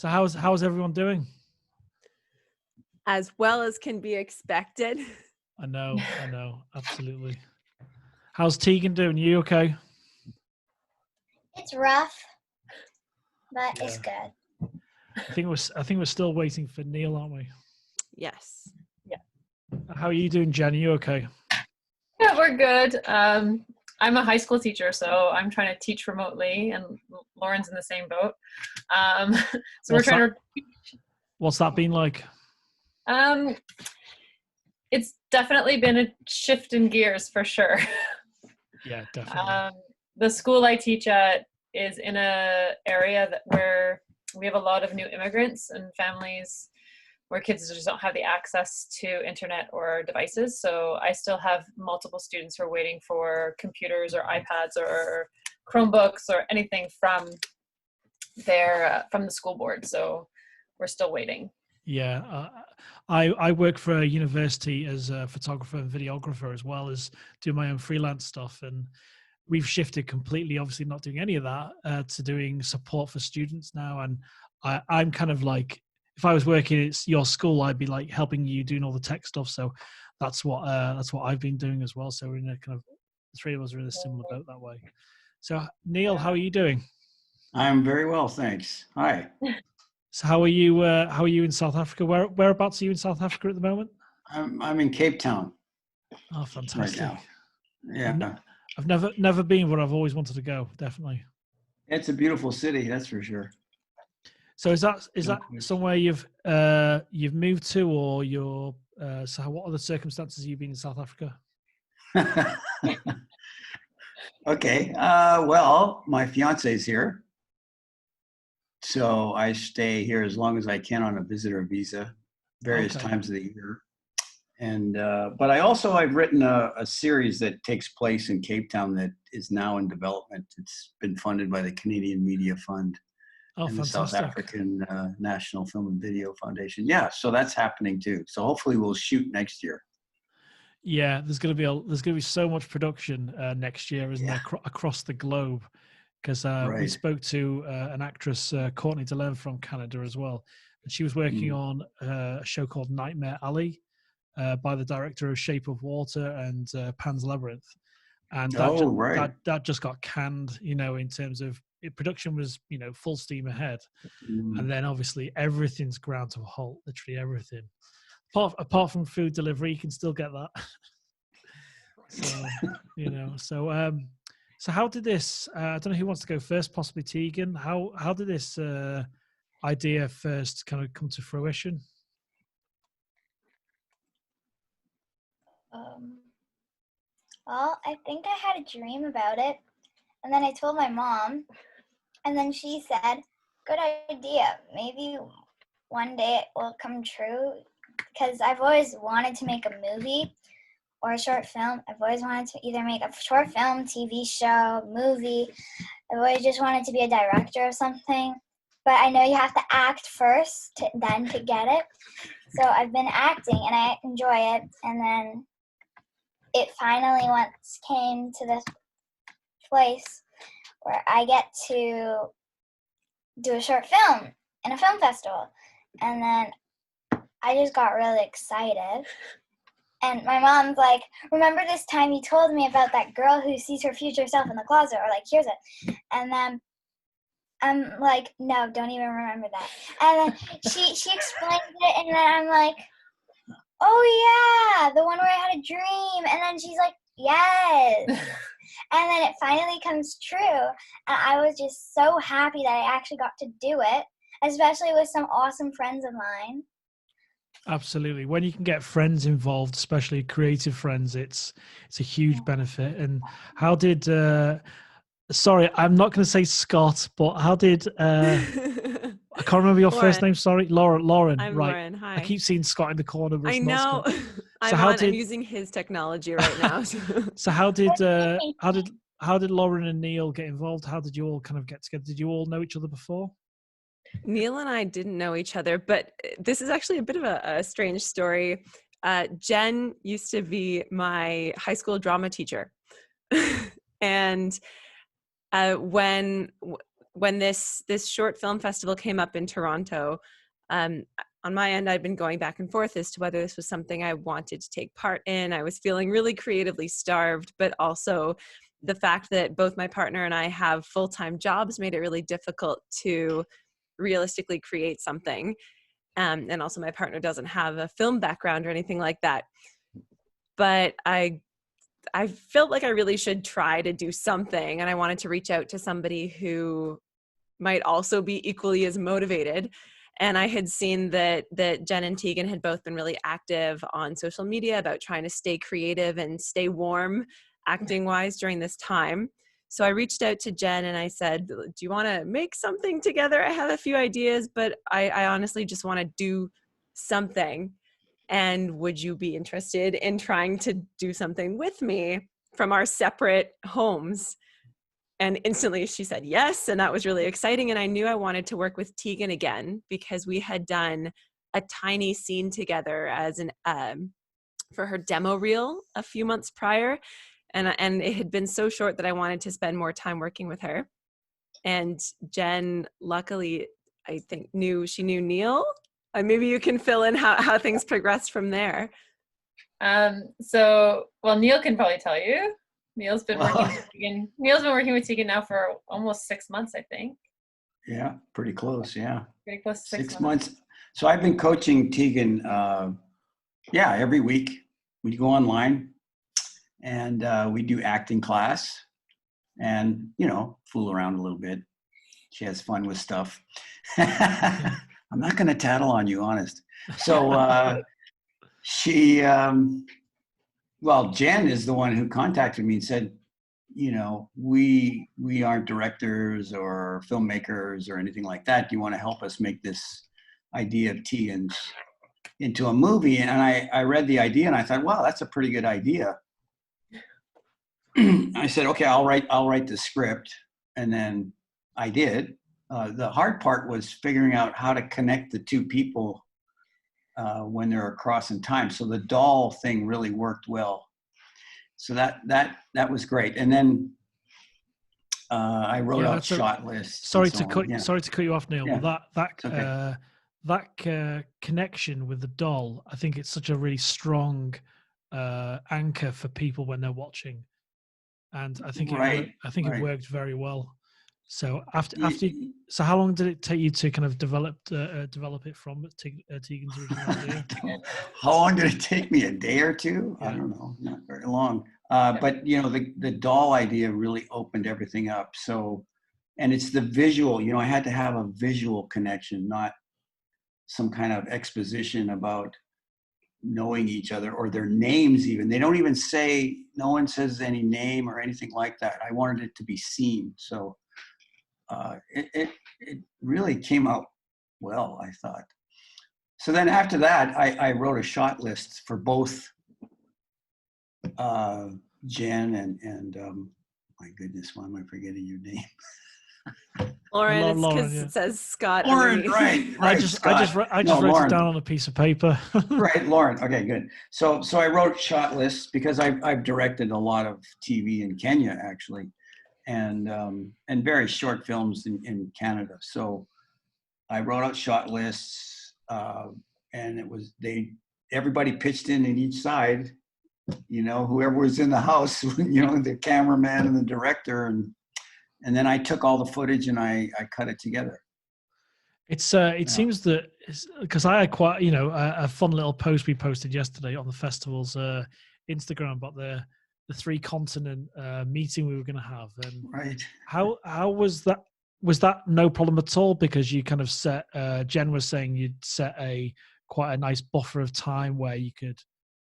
So how's everyone doing? As well as can be expected. I know, absolutely. How's Tegan doing? You okay? It's rough, but Yeah. it's good. I think we're still waiting for Neil, aren't we? Yes. Yeah. How are you doing, Jenn? Are you okay? Yeah, we're good. I'm a high school teacher, so I'm trying to teach remotely, and Lauren's in the same boat. So we're trying to. What's that been like? It's definitely been a shift in gears for sure. Yeah, definitely. The school I teach at is in a area where we have a lot of new immigrants and families where kids just don't have the access to internet or devices. So I still have multiple students who are waiting for computers or iPads or Chromebooks or anything from the school board. So we're still waiting. Yeah, I work for a university as a photographer and videographer, as well as do my own freelance stuff. And we've shifted completely, obviously not doing any of that, to doing support for students now. And I'm kind of like, if I was working at your school, I'd be like helping you doing all the tech stuff. So that's what I've been doing as well. So we're in a kind of, the three of us are in a similar boat that way. So Neil, how are you doing? I'm very well, thanks. Hi. So how are you in South Africa? Whereabouts are you in South Africa at the moment? I'm in Cape Town. Oh, fantastic. Right now. Yeah. I've never been, but I've always wanted to go, definitely. It's a beautiful city, that's for sure. So is that somewhere you've moved to, or you're so what are the circumstances you've been in South Africa? Okay. Well, my fiance's here. So I stay here as long as I can on a visitor visa, various times of the year. And but I've written a series that takes place in Cape Town that is now in development. It's been funded by the Canadian Media Fund and the South African National Film and Video Foundation. Yeah, so that's happening too. So hopefully we'll shoot next year. Yeah, there's going to be so much production next year, isn't there, across the globe? Because we spoke to an actress, Courtney DeLeon from Canada as well, and she was working on a show called Nightmare Alley by the director of Shape of Water and Pan's Labyrinth, and that just got canned. In terms of production was full steam ahead, and then obviously everything's ground to a halt, literally everything. Apart from food delivery, you can still get that. So how did this? I don't know who wants to go first. Possibly Tegan. How did this idea first kind of come to fruition? Well, I think I had a dream about it, and then I told my mom, and then she said, "Good idea. Maybe one day it will come true." Because I've always wanted to make a movie or a short film. I've always wanted to either make a short film, TV show, movie. I've always just wanted to be a director or something. But I know you have to act first to get it. So I've been acting and I enjoy it. And then it finally once came to this place where I get to do a short film in a film festival. And then I just got really excited. And my mom's like, "Remember this time you told me about that girl who sees her future self in the closet?" Or like, "Here's it." And then I'm like, "No, don't even remember that." And then she explained it, and then I'm like, "Oh yeah, the one where I had a dream." And then she's like, "Yes." And then it finally comes true. And I was just so happy that I actually got to do it, especially with some awesome friends of mine. Absolutely. When you can get friends involved, especially creative friends, it's a huge benefit. And how did sorry, I'm not going to say Scott, but how did I can't remember your first name, sorry. Lauren. I'm right. Lauren. Hi. I keep seeing Scott in the corner, but I it's know. not Scott. I'm using his technology right now. So how did Lauren and Neil get involved? How did you all kind of get together? Did you all know each other before? Neil and I didn't know each other, but this is actually a bit of a strange story. Jenn used to be my high school drama teacher. And when when this short film festival came up in Toronto, on my end, I'd been going back and forth as to whether this was something I wanted to take part in. I was feeling really creatively starved, but also the fact that both my partner and I have full-time jobs made it really difficult to realistically create something. And also my partner doesn't have a film background or anything like that. But I felt like I really should try to do something. And I wanted to reach out to somebody who might also be equally as motivated. And I had seen that Jenn and Tegan had both been really active on social media about trying to stay creative and stay warm acting wise during this time. So I reached out to Jenn and I said, do you want to make something together? I have a few ideas, but I honestly just want to do something. And would you be interested in trying to do something with me from our separate homes? And instantly she said yes. And that was really exciting. And I knew I wanted to work with Tegan again because we had done a tiny scene together as for her demo reel a few months prior. And it had been so short that I wanted to spend more time working with her. And Jenn, luckily, I think she knew Neil. Maybe you can fill in how things progressed from there. Well, Neil can probably tell you. Neil's been working with Tegan now for almost 6 months, I think. Yeah, pretty close. Yeah, pretty close to 6 months. So I've been coaching Tegan. Every week we go online and we do acting class, and fool around a little bit. She has fun with stuff. I'm not going to tattle on you, honest. So she. Jen is the one who contacted me and said, we aren't directors or filmmakers or anything like that. Do you want to help us make this idea of Tegan's into a movie? And I read the idea and I thought, wow, that's a pretty good idea. I said, okay, I'll write the script. And then I did. The hard part was figuring out how to connect the two people when they're across in time. So the doll thing really worked well. So that was great. And then I wrote out shot lists. Sorry to cut you off, Neil. Yeah. But that connection with the doll, I think it's such a really strong anchor for people when they're watching, and I think it worked very well. So so how long did it take you to kind of develop it from Tegan's original idea? How long did it take me? A day or two? Yeah. I don't know, not very long. But the doll idea really opened everything up. So, and it's the visual. I had to have a visual connection, not some kind of exposition about knowing each other or their names. Even they don't even say. No one says any name or anything like that. I wanted it to be seen. So. It really came out well, I thought. So then after that, I wrote a shot list for both Jenn and my goodness, why am I forgetting your name? Lauren, because it says Scott. Lauren, right. I just wrote it down on a piece of paper. Right, Lauren. Okay, good. So I wrote shot lists because I've directed a lot of TV in Kenya, actually. And very short films in Canada. So I wrote out shot lists, and it was everybody pitched in each side, whoever was in the house, the cameraman and the director, and then I took all the footage and I cut it together. It seems that because I had quite a fun little post we posted yesterday on the festival's Instagram about the 3-continent meeting we were going to have. And right. How was that? Was that no problem at all? Because you kind of set, Jenn was saying you'd set quite a nice buffer of time where you could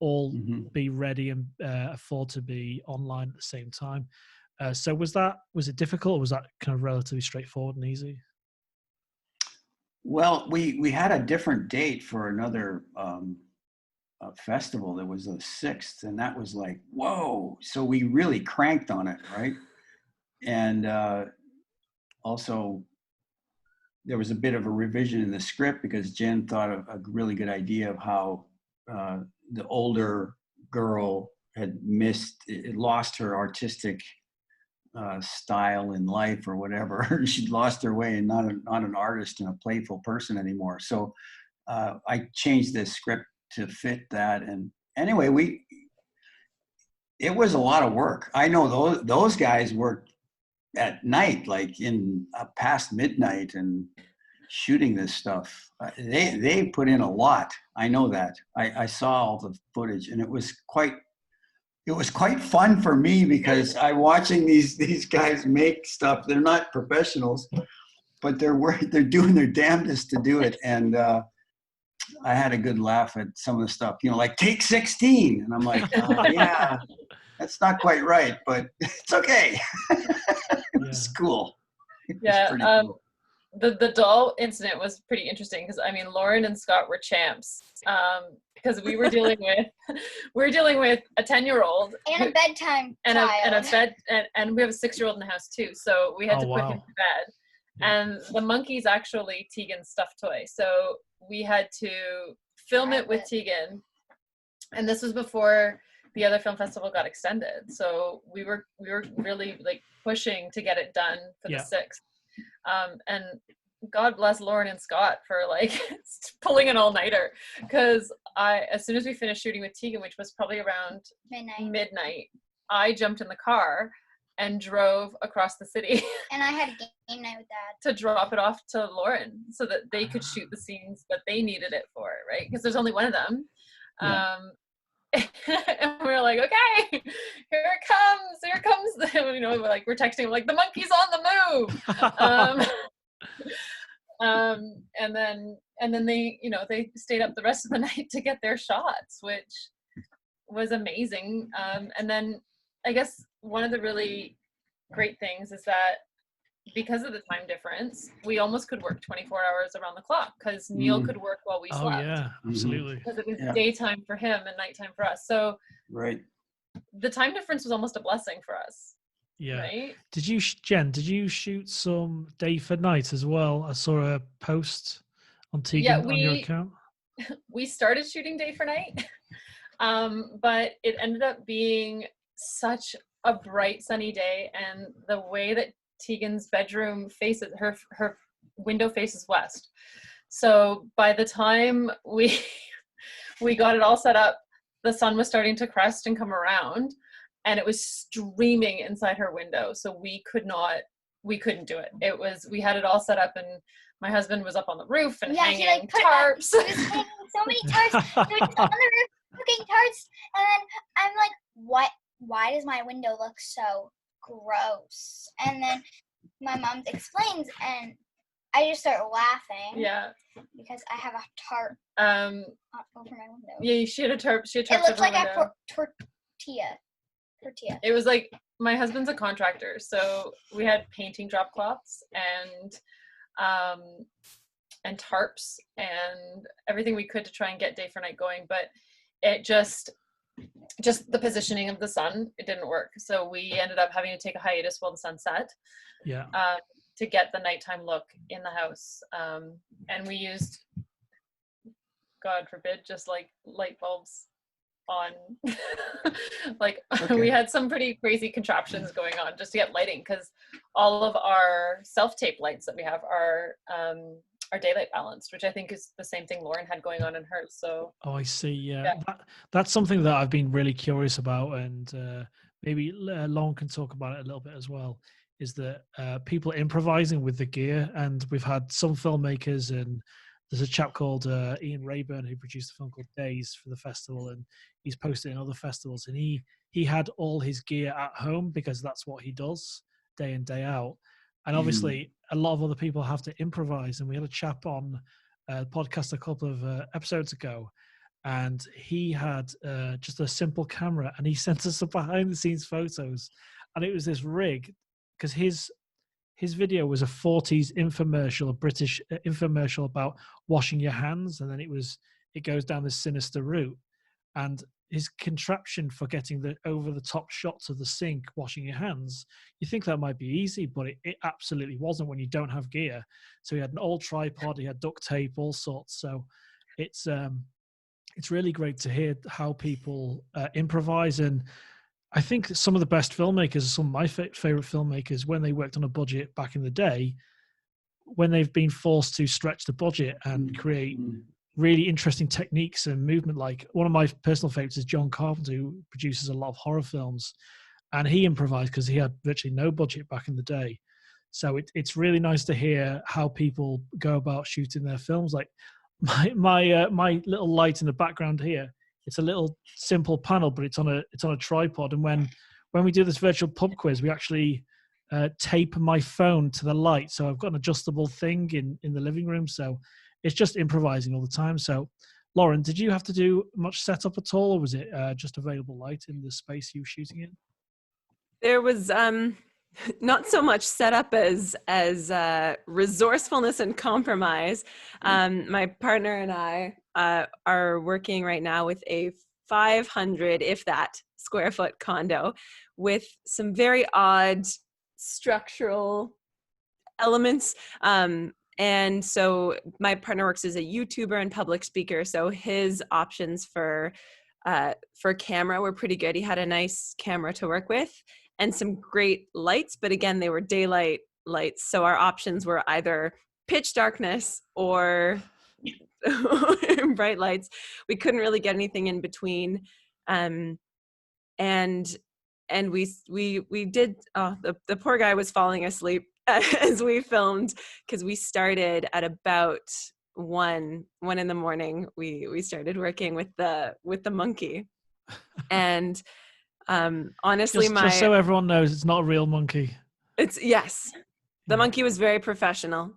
all be ready and afford to be online at the same time. So was it difficult, or was that kind of relatively straightforward and easy? Well, we had a different date for another festival that was the 6th, and that was like, whoa. So we really cranked on it, right? And also there was a bit of a revision in the script because Jenn thought of a really good idea of how the older girl had lost her artistic style in life or whatever. She'd lost her way and not an artist and a playful person anymore. So I changed this script to fit that. And anyway, it was a lot of work. I know those guys worked at night, like in past midnight, and shooting this stuff. They put in a lot. I know that. I saw all the footage, and it was quite fun for me because I'm watching these guys make stuff. They're not professionals, but they're doing their damnedest to do it. And I had a good laugh at some of the stuff, like take 16. And I'm like, yeah, that's not quite right, but it's okay. It's cool. Yeah. Cool. The doll incident was pretty interesting because Lauren and Scott were champs because we were dealing with a 10-year-old and a bedtime child. And we have a 6-year-old in the house too, so we had to put him to bed. And the monkey's actually Tegan's stuffed toy, so we had to film it with Tegan, and this was before the other film festival got extended, so we were really like pushing to get it done for the 6th. And God bless Lauren and Scott for like pulling an all-nighter, because as soon as we finished shooting with Tegan, which was probably around midnight, I jumped in the car and drove across the city. And I had a game night with Dad. To drop it off to Lauren so that they could shoot the scenes that they needed it for, right? Because there's only one of them. Yeah. And we're like, okay, here it comes. We're texting, like, the monkey's on the move. And then they stayed up the rest of the night to get their shots, which was amazing. And then I guess one of the really great things is that because of the time difference, we almost could work 24 hours around the clock, because Neil could work while we slept. Oh yeah, absolutely. Because it was daytime for him and nighttime for us. So the time difference was almost a blessing for us. Yeah. Right? Jen, did you shoot some day for night as well? I saw a post on Tegan on your account. We started shooting day for night, but it ended up being such a bright sunny day, and the way that Tegan's bedroom faces, her window faces west. So by the time we got it all set up, the sun was starting to crest and come around, and it was streaming inside her window. So we couldn't do it. We had it all set up, and my husband was up on the roof and hanging tarps. He was hanging so many tarps. He was on the roof hooking tarps, and then I'm like, why does my window look so gross? And then my mom explains, and I just start laughing. Yeah. Because I have a tarp over my window. Yeah, she had a tarp. It looked like a tortilla. It was like, my husband's a contractor, so we had painting drop cloths and tarps and everything we could to try and get day for night going, but it just the positioning of the sun, it didn't work. So we ended up having to take a hiatus while the sun set. Yeah. To get the nighttime look in the house. And we used, God forbid, just like light bulbs on. We had some pretty crazy contraptions going on just to get lighting, because all of our self-tape lights that we have are daylight balanced, which I think is the same thing Lauren had going on in hers. So I see. Yeah. That's something that I've been really curious about, and maybe Lauren can talk about it a little bit as well, is that people improvising with the gear. And we've had some filmmakers, and there's a chap called Ian Rayburn who produced a film called Days for the festival, and he's posted in other festivals, and he had all his gear at home because that's what he does day in, day out. And obviously a lot of other people have to improvise. And we had a chap on a podcast a couple of episodes ago, and he had just a simple camera, and he sent us some behind the scenes photos, and it was this rig, because his video was a 40s infomercial, a British infomercial about washing your hands, and then it goes down this sinister route. And his contraption for getting the over the top shots of the sink washing your hands, you think that might be easy, but it absolutely wasn't when you don't have gear. So he had an old tripod, he had duct tape, all sorts. So it's really great to hear how people improvise. And I think some of the best filmmakers, some of my favorite filmmakers, when they worked on a budget back in the day, when they've been forced to stretch the budget and create really interesting techniques and movement. Like one of my personal favorites is John Carpenter, who produces a lot of horror films, and he improvised because he had virtually no budget back in the day. So it's really nice to hear how people go about shooting their films. Like my little light in the background here, it's a little simple panel, but it's on a tripod. And when we do this virtual pub quiz, we actually tape my phone to the light. So I've got an adjustable thing in the living room. So it's just improvising all the time. So Lauren, did you have to do much setup at all, or was it just available light in the space you were shooting in? There was not so much setup as resourcefulness and compromise. My partner and I are working right now with a 500, if that, square foot condo with some very odd structural elements. And so my partner works as a YouTuber and public speaker. So his options for camera were pretty good. He had a nice camera to work with and some great lights, but again, they were daylight lights. So our options were either pitch darkness or bright lights. We couldn't really get anything in between. And we did, the poor guy was falling asleep as we filmed, because we started at about 1 in the morning. We started working with the monkey. And honestly, just so everyone knows, it's not a real monkey. It's yes, the monkey was very professional.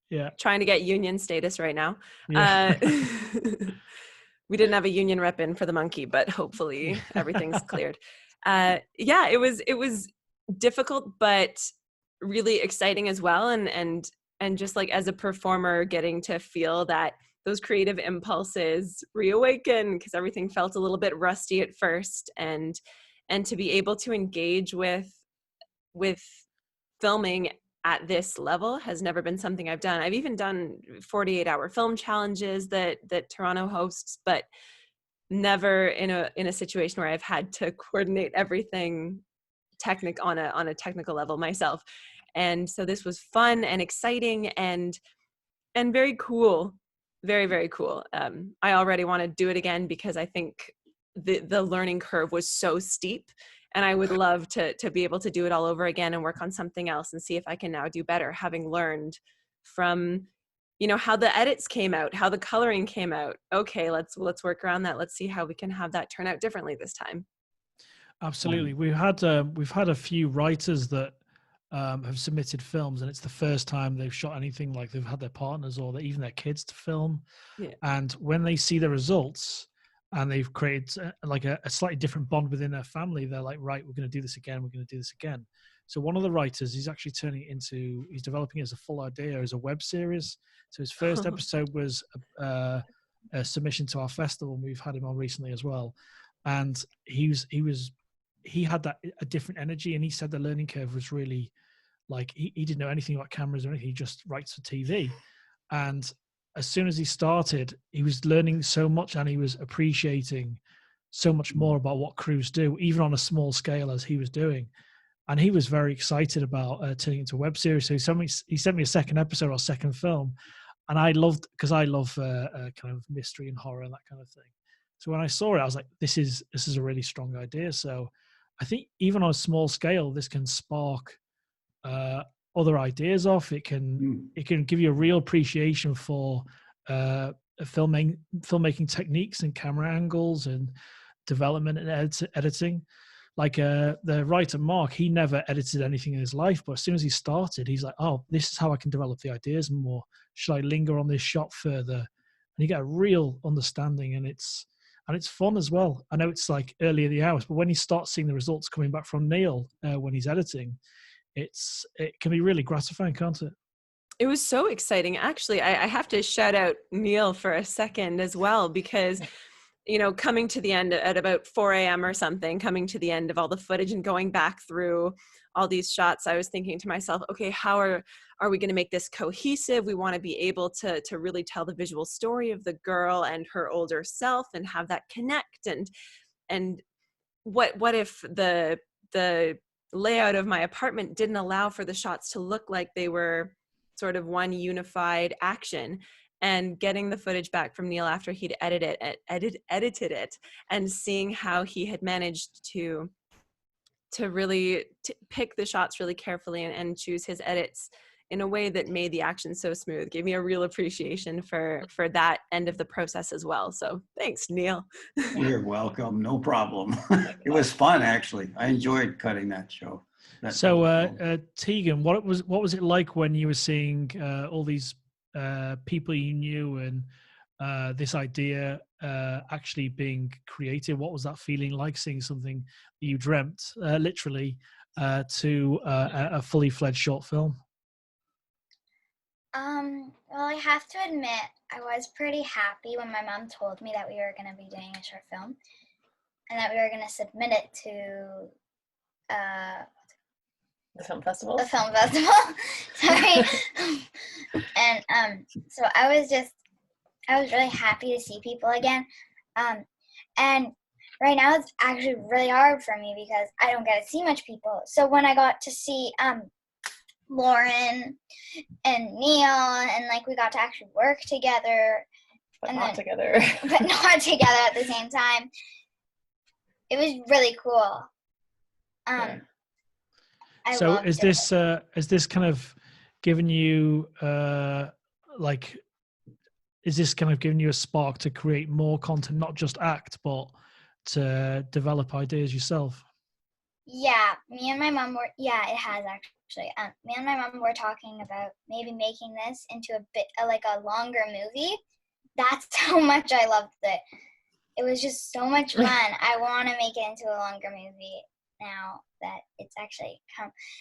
Yeah, trying to get union status right now. Yeah. We didn't have a union rep in for the monkey, but hopefully everything's cleared. Yeah, it was difficult, but really exciting as well. And just like as a performer, getting to feel that those creative impulses reawaken, because everything felt a little bit rusty at first, and to be able to engage with filming at this level has never been something I've done. I've even done 48-hour film challenges that Toronto hosts, but never in a situation where I've had to coordinate everything on a technical level myself. And so this was fun and exciting and very cool. Very, very cool. I already want to do it again because I think the learning curve was so steep, and I would love to be able to do it all over again and work on something else and see if I can now do better, having learned from, how the edits came out, how the coloring came out. Okay, let's work around that. Let's see how we can have that turn out differently this time. Absolutely. We've had a few writers that have submitted films, and it's the first time they've shot anything, like they've had their partners or even their kids to film. Yeah. And when they see the results and they've created like a slightly different bond within their family, they're like, right, we're going to do this again. We're going to do this again. So one of the writers, he's actually he's developing it as a full idea, as a web series. So his first episode was a submission to our festival, and we've had him on recently as well. And he had a different energy, and he said the learning curve was really like, he didn't know anything about cameras or anything. He just writes for TV. And as soon as he started, he was learning so much, and he was appreciating so much more about what crews do, even on a small scale as he was doing. And he was very excited about turning it into a web series. So he sent me a second episode or second film. And I loved, because I love kind of mystery and horror and that kind of thing. So when I saw it, I was like, this is a really strong idea. So I think even on a small scale, this can spark other ideas off. It can give you a real appreciation for filmmaking techniques and camera angles and development and editing. Like the writer Mark, he never edited anything in his life, but as soon as he started, he's like, oh, this is how I can develop the ideas more. Should I linger on this shot further? And you get a real understanding, and it's fun as well. I know it's like early in the hours, but when you start seeing the results coming back from Neil when he's editing, it can be really gratifying, can't it? It was so exciting. Actually, I have to shout out Neil for a second as well, because coming to the end at about 4 a.m. or something, coming to the end of all the footage and going back through all these shots, I was thinking to myself, okay, how are we going to make this cohesive? We want to be able to really tell the visual story of the girl and her older self and have that connect. And what if the layout of my apartment didn't allow for the shots to look like they were sort of one unified action? And getting the footage back from Neil after he'd edited it and seeing how he had managed to really pick the shots really carefully and choose his edits in a way that made the action so smooth gave me a real appreciation for that end of the process as well. So thanks, Neil. You're welcome. No problem. It was fun, actually. I enjoyed cutting that show. Tegan, what was it like when you were seeing all these people you knew and this idea actually being created? What was that feeling like, seeing something that you dreamt literally to a fully fledged short film? Well, I have to admit, I was pretty happy when my mom told me that we were going to be doing a short film and that we were going to submit it to the film festival. Sorry. And so I was really happy to see people again. And right now it's actually really hard for me because I don't get to see much people. So when I got to see Lauren and Neil, and like we got to actually work together, but not together at the same time, it was really cool. So is this kind of giving you is this kind of giving you a spark to create more content, not just act, but to develop ideas yourself? Yeah, me and my mom were, it has actually. Me and my mom were talking about maybe making this into a longer movie. That's how much I loved it. It was just so much fun. I want to make it into a longer movie now that it's actually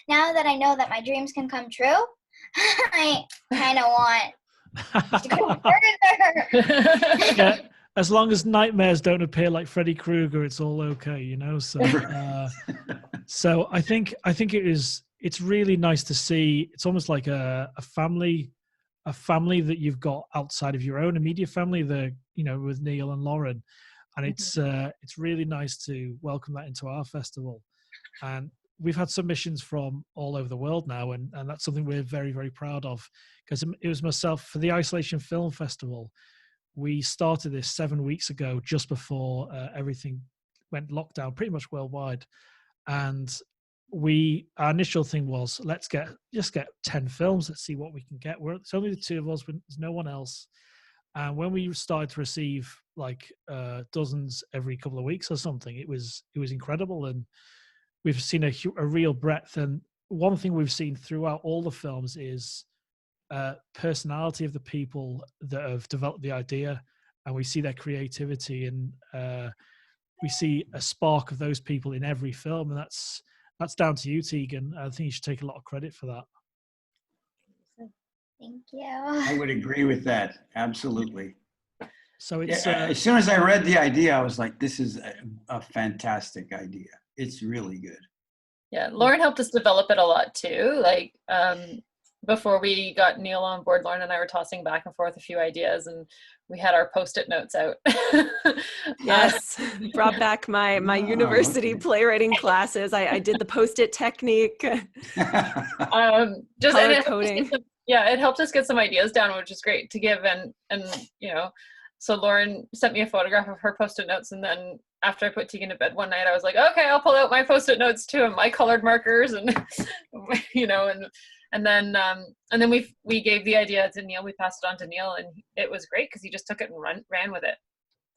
now that I know that my dreams can come true. I kind of want to go further. Yeah, as long as nightmares don't appear like Freddy Krueger, it's all okay, So I think it's really nice to see. It's almost like a family that you've got outside of your own immediate family, with Neil and Lauren, and it's really nice to welcome that into our festival. And we've had submissions from all over the world now, and that's something we're very, very proud of, because it was myself for the Isolation Film Festival. We started this 7 weeks ago, just before everything went lockdown pretty much worldwide. And our initial thing was, just get 10 films. Let's see what we can get. It's only the two of us, there's no one else. And when we started to receive dozens every couple of weeks or something, it was incredible. And we've seen a real breadth. And one thing we've seen throughout all the films is personality of the people that have developed the idea, and we see their creativity, and we see a spark of those people in every film, and that's down to you, Tegan. I think you should take a lot of credit for that. Thank you. I would agree with that. Absolutely. So it's as soon as I read the idea, I was like, this is a fantastic idea. It's really good. Yeah, Lauren helped us develop it a lot too. Before we got Neil on board, Lauren and I were tossing back and forth a few ideas, and we had our Post-it notes out. Yes, brought back my university playwriting classes. I did the Post-it technique. Color coding. It helped us get some ideas down, which is great to give. And so Lauren sent me a photograph of her Post-it notes, and then after I put Tegan to bed one night, I was like, okay, I'll pull out my Post-it notes too, and my colored markers, and and then we gave the idea to Neil. We passed it on to Neil, and it was great because he just took it and ran with it.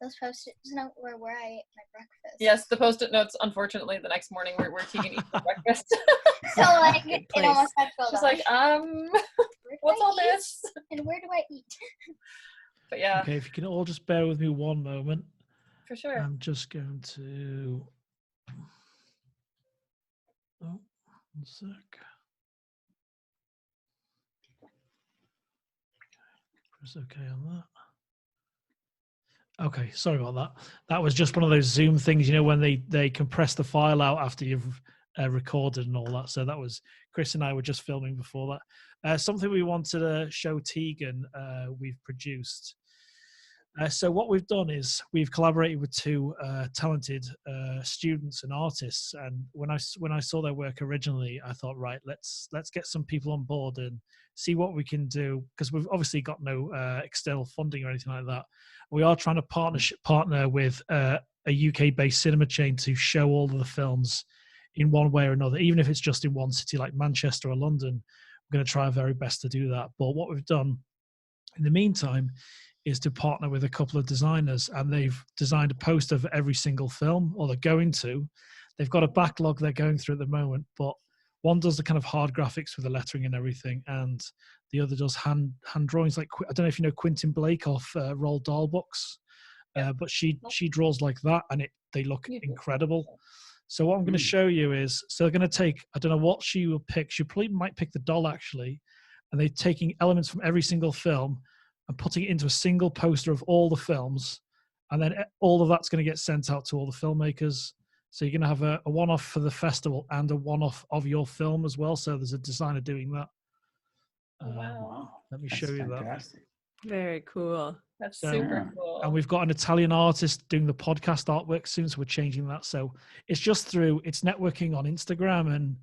Those Post-it notes were where I ate my breakfast. Yes, the Post-it notes, unfortunately, the next morning were where Tegan eats for breakfast. So it almost got filled She's up. like, what's all this? And where do I eat? But yeah. Okay, if you can all just bear with me one moment. For sure. I'm just going to... Oh, 1 sec. Press OK on that. Okay, sorry about that. That was just one of those Zoom things, when they compress the file out after you've recorded and all that. So that was Chris and I were just filming before that. Something we wanted to show Tegan, we've produced. So what we've done is we've collaborated with two talented students and artists. And when I saw their work originally, I thought, right, let's get some people on board and see what we can do, because we've obviously got no external funding or anything like that. We are trying to partner with a UK-based cinema chain to show all of the films in one way or another, even if it's just in one city like Manchester or London. We're going to try our very best to do that. But what we've done in the meantime is to partner with a couple of designers, and they've designed a poster for every single film, or they're going to. They've got a backlog they're going through at the moment, but one does the kind of hard graphics with the lettering and everything, and the other does hand drawings. Like, I don't know if you know Quentin Blake off Roald Dahl books, but she draws like that, and they look incredible. So what I'm going to show you is, so they're going to take, I don't know what she will pick. She probably might pick the doll actually, and they're taking elements from every single film and putting it into a single poster of all the films, and then all of that's going to get sent out to all the filmmakers. So you're going to have a one-off for the festival and a one-off of your film as well. So there's a designer doing that. Wow. Let me show you fantastic. that. Very cool. That's super cool. And we've got an Italian artist doing the podcast artwork soon, so we're changing that. So it's just it's networking on Instagram and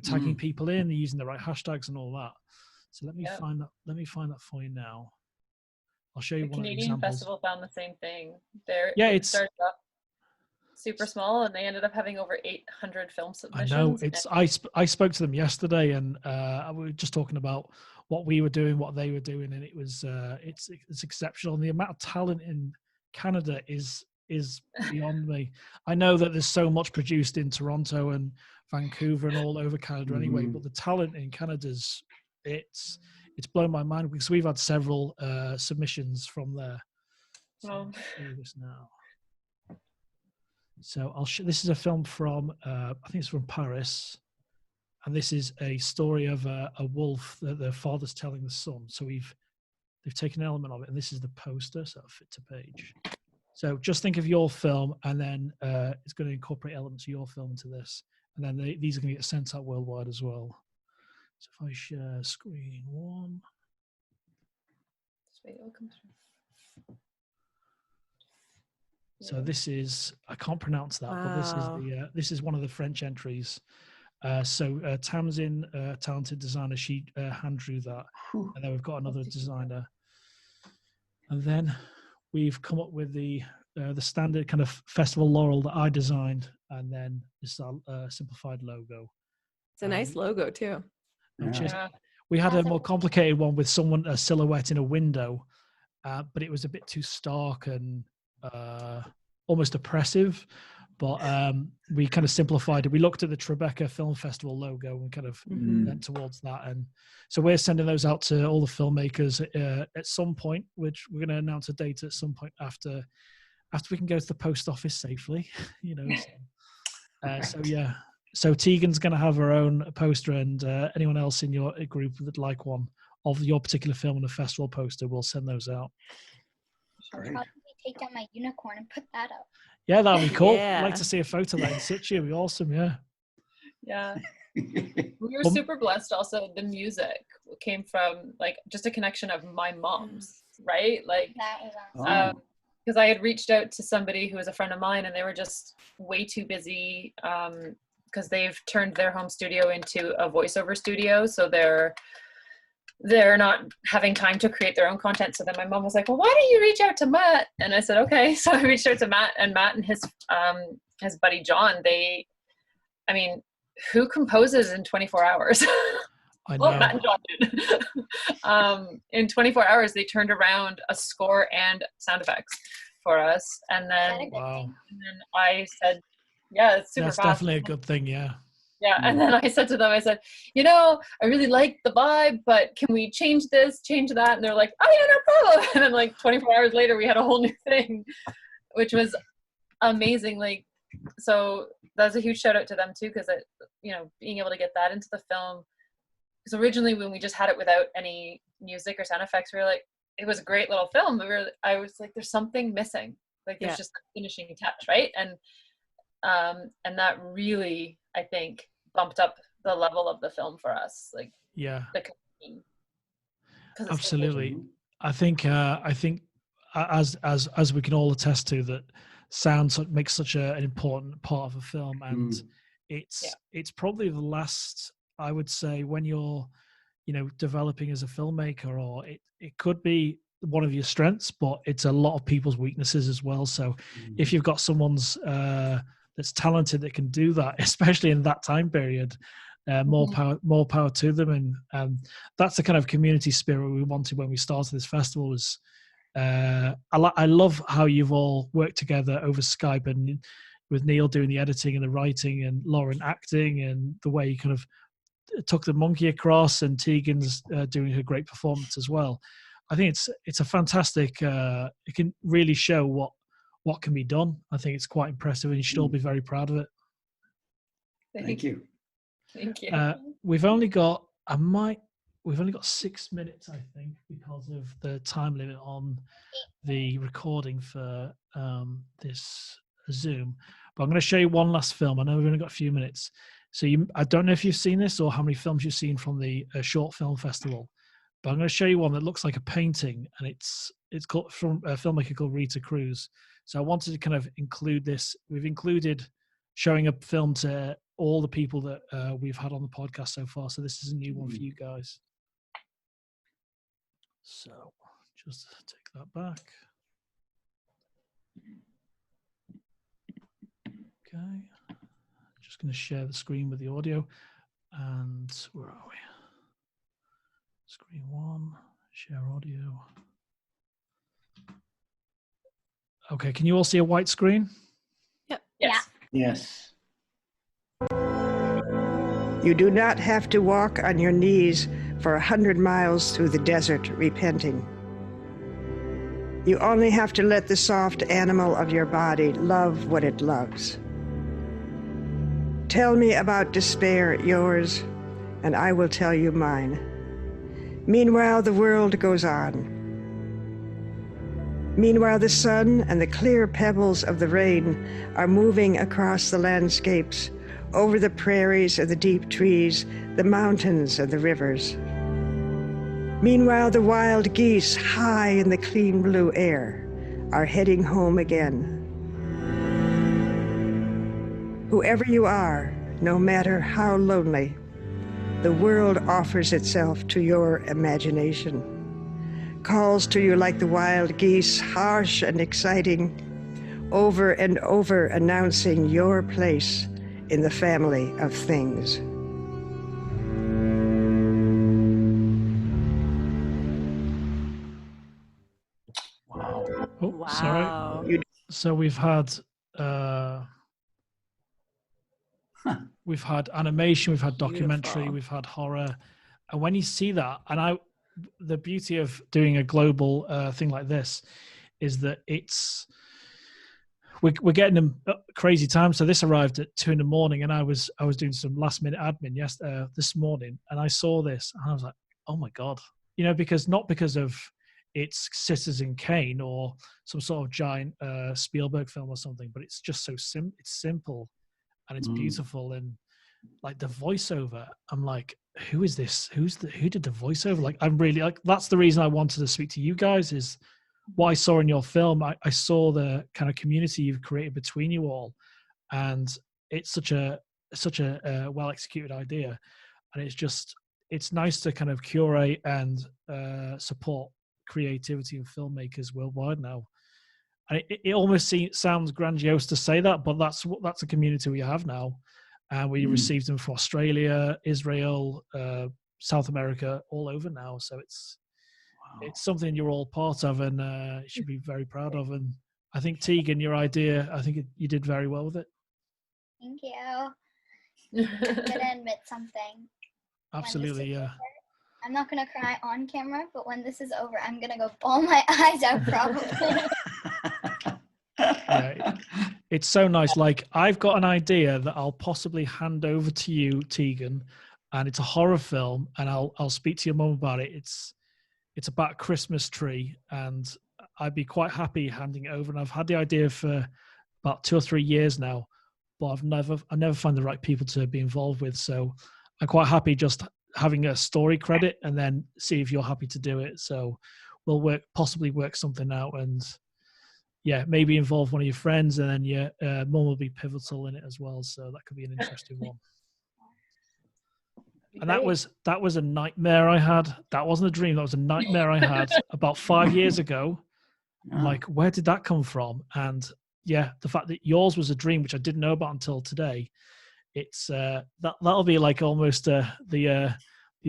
tagging people in, using the right hashtags and all that. So let me find that. Let me find that for you now. I'll show you one Canadian of the examples. Festival found the same thing. It started up super small, and they ended up having over 800 film submissions. I know. I spoke to them yesterday, and we were just talking about what we were doing, what they were doing, and it was it's exceptional. And the amount of talent in Canada is beyond me. I know that there's so much produced in Toronto and Vancouver and all over Canada anyway, but the talent in Canada's it's blown my mind, because we've had several submissions from there. So I'll show you this now. So this is a film from I think it's from Paris, and this is a story of a wolf that the father's telling the son. So they've taken an element of it, and this is the poster, so it'll fit to page. So just think of your film, and then it's going to incorporate elements of your film into this, and then these are going to get sent out worldwide as well. So if I share screen one. So this is, I can't pronounce that, but this is one of the French entries. So Tamsin, talented designer, she hand drew that, and then we've got another designer, and then we've come up with the standard kind of festival laurel that I designed, and then this simplified logo. It's a nice logo too. We had a more complicated one with a silhouette in a window, but it was a bit too stark and almost oppressive. But we kind of simplified it. We looked at the Tribeca Film Festival logo and kind of went towards that. And so we're sending those out to all the filmmakers at some point, which we're going to announce a date at some point after we can go to the post office safely, So yeah. So Tegan's going to have her own poster, and anyone else in your group that like one of your particular film and a festival poster, we'll send those out. I'll probably take down my unicorn and put that up. Yeah, that'd be cool. I'd like to see a photo of that in situ. It'd be awesome, yeah. Yeah. We were super blessed also. The music came from just a connection of my mom's, right? That was awesome. Because I had reached out to somebody who was a friend of mine, and they were just way too busy because they've turned their home studio into a voiceover studio. So they're not having time to create their own content. So then my mom was like, well, why don't you reach out to Matt? And I said, okay. So I reached out to Matt and his buddy, John, who composes in 24 hours? I know. Well, Matt and John did. In 24 hours, they turned around a score and sound effects for us. And then, I said, yeah, it's super fast. That's definitely a good thing, yeah. Yeah, and then I said to them, I really like the vibe, but can we change this, change that? And they're like, oh yeah, no problem. And then 24 hours later, we had a whole new thing, which was amazing. So that's a huge shout out to them too, because being able to get that into the film. Because originally when we just had it without any music or sound effects, we were like, it was a great little film. I was like, there's something missing. Like there's just a finishing touch, right? And that really, I think, bumped up the level of the film for us. Like, yeah, the absolutely. I think as we can all attest to, that sound makes such an important part of a film, and it's probably the last, I would say, when you're, you know, developing as a filmmaker, or it could be one of your strengths, but it's a lot of people's weaknesses as well. So if you've got someone's that's talented that can do that, especially in that time period, more power to them. And that's the kind of community spirit we wanted when we started this festival. Was I love how you've all worked together over Skype, and with Neil doing the editing and the writing, and Lauren acting, and the way you kind of took the monkey across, and Tegan's doing her great performance as well. I think it's a fantastic. It can really show what can be done. I think it's quite impressive, and you should all be very proud of it. Thank you. Thank you. We've only got 6 minutes, I think, because of the time limit on the recording for this Zoom. But I'm going to show you one last film. I know we've only got a few minutes. So I don't know if you've seen this or how many films you've seen from the short film festival, but I'm going to show you one that looks like a painting, and it's called, from a filmmaker called Rita Cruz. So I wanted to kind of include this. We've included showing a film to all the people that we've had on the podcast so far. So this is a new one for you guys. So just take that back. Okay. Just going to share the screen with the audio. And where are we? Screen 1, share audio. Okay, can you all see a white screen? Yep. Yes. Yes. You do not have to walk on your knees for 100 miles through the desert repenting. You only have to let the soft animal of your body love what it loves. Tell me about despair, yours, and I will tell you mine. Meanwhile, the world goes on. Meanwhile, the sun and the clear pebbles of the rain are moving across the landscapes, over the prairies and the deep trees, the mountains and the rivers. Meanwhile, the wild geese, high in the clean blue air, are heading home again. Whoever you are, no matter how lonely, the world offers itself to your imagination, calls to you like the wild geese, harsh and exciting, over and over announcing your place in the family of things. Wow. Oh, Wow. sorry. So we've had animation, we've had documentary, Beautiful. we've had horror, and when you see that, and the beauty of doing a global thing like this is that we're getting them crazy time. So this arrived at 2 a.m, and I was doing some last minute admin this morning, and I saw this and I was like, oh my god, not because of it's Citizen Kane or some sort of giant Spielberg film or something, but it's just so it's simple and it's beautiful. And like the voiceover, I'm like, who is this? Who did the voiceover? Like, I'm really like, that's the reason I wanted to speak to you guys, is what I saw in your film. I saw the kind of community you've created between you all, and it's such a well executed idea, and it's nice to kind of curate and support creativity in filmmakers worldwide now. And it almost sounds grandiose to say that, but that's a community we have now, and we received them from Australia, Israel, South America, all over now. So it's something you're all part of, and you should be very proud of. And I think, Tegan, your idea, I think you did very well with it. Thank you. I'm gonna admit something. Absolutely, yeah. I'm not gonna cry on camera, but when this is over, I'm gonna go bawl my eyes out probably. Yeah, it's so nice. Like, I've got an idea that I'll possibly hand over to you, Tegan, and it's a horror film, and I'll speak to your mum about it. it's about a Christmas tree, and I'd be quite happy handing it over. And I've had the idea for about 2 or 3 years now, but I never find the right people to be involved with. So I'm quite happy just having a story credit and then see if you're happy to do it. So we'll possibly work something out, and maybe involve one of your friends, and then your mum will be pivotal in it as well. So that could be an interesting one. And that was a nightmare I had. That wasn't a dream. That was a nightmare I had about 5 years ago. I'm like, where did that come from? And the fact that yours was a dream, which I didn't know about until today, it's that'll be like almost the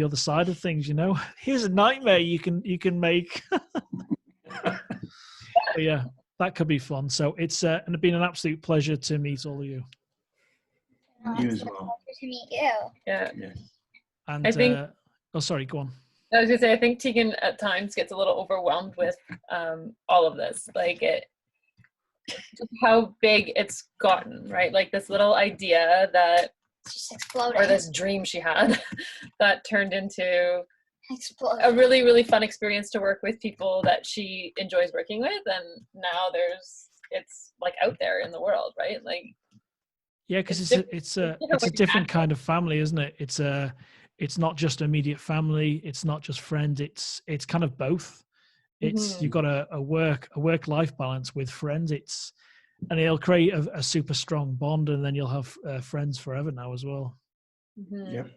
other side of things, you know. Here's a nightmare you can make. But yeah, that could be fun. So it's been an absolute pleasure to meet all of you. You as well. Pleasure to meet you. Yeah. And I think, sorry, go on. I was gonna say, I think Tegan at times gets a little overwhelmed with all of this, like just how big it's gotten, right? Like this little idea that It's just exploding. or this dream she had that turned into a really, really fun experience to work with people that she enjoys working with, and now it's like out there in the world, right? Like, yeah, because it's a different kind of family, isn't it? It's not just immediate family, it's not just friends, it's kind of both. It's you've got a work life balance with friends. And it'll create a super strong bond, and then you'll have friends forever now as well. Yep.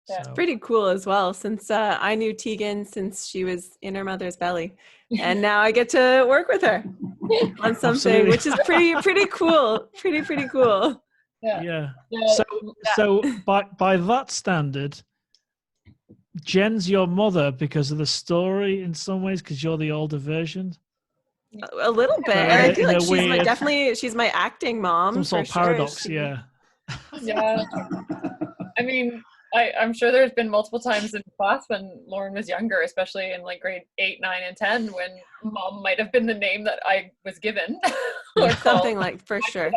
Yeah. It's pretty cool as well, since I knew Tegan since she was in her mother's belly, and now I get to work with her on something, which is pretty cool. Pretty cool. Yeah. So by that standard, Jen's your mother because of the story in some ways, because you're the older version. A little bit. I feel like she's my acting mom. Some sort of paradox, yeah. Yeah. I mean, I'm sure there's been multiple times in class when Lauren was younger, especially in like grade 8, 9, and 10, when mom might have been the name that I was given. Or something like, for sure.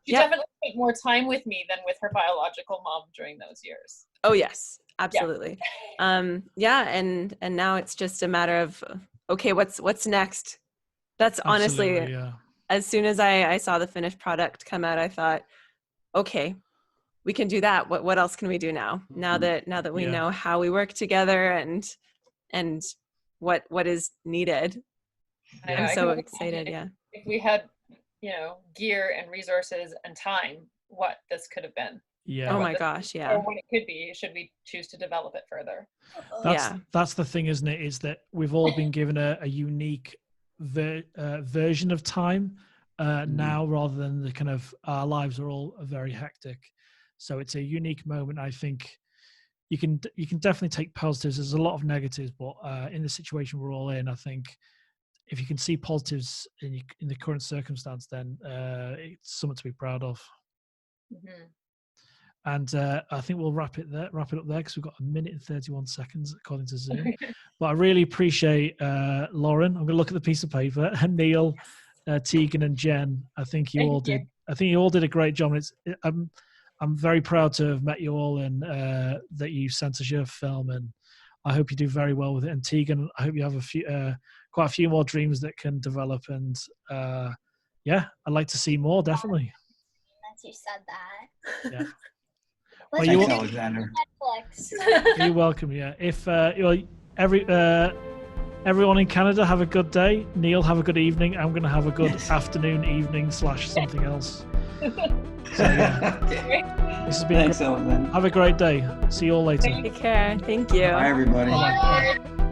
She definitely spent more time with me than with her biological mom during those years. Oh yes, absolutely. And now it's just a matter of, okay, what's next? That's honestly, as soon as I saw the finished product come out, I thought, okay, we can do that. What else can we do now? Now that we know how we work together and what is needed. I'm so excited. If we had, gear and resources and time, what this could have been. Yeah. Oh my gosh. Yeah. Or what it could be, should we choose to develop it further. That's the thing, isn't it? Is that we've all been given a unique version of time now, rather than the kind of our lives are all very hectic. So it's a unique moment. I think you can definitely take positives. There's a lot of negatives, but in the situation we're all in, I think if you can see positives in the current circumstance, then it's something to be proud of. And I think we'll wrap it up there because we've got 1 minute and 31 seconds according to Zoom. But I really appreciate Lauren. I'm going to look at the piece of paper. And Neil, Tegan, and Jenn. I think you all did a great job. I'm very proud to have met you all, and that you sent us your film, and I hope you do very well with it. And Tegan, I hope you have quite a few more dreams that can develop. And I'd like to see more, definitely. Once you said that. Yeah. Well, Thanks, Alexander. Netflix. You're welcome. Yeah. If everyone in Canada, have a good day. Neil, have a good evening. I'm going to have a good afternoon, evening / something else. So, Okay. This has been Thanks, Alexander. Have a great day. See you all later. Take care. Thank you. Bye, everybody. Bye-bye.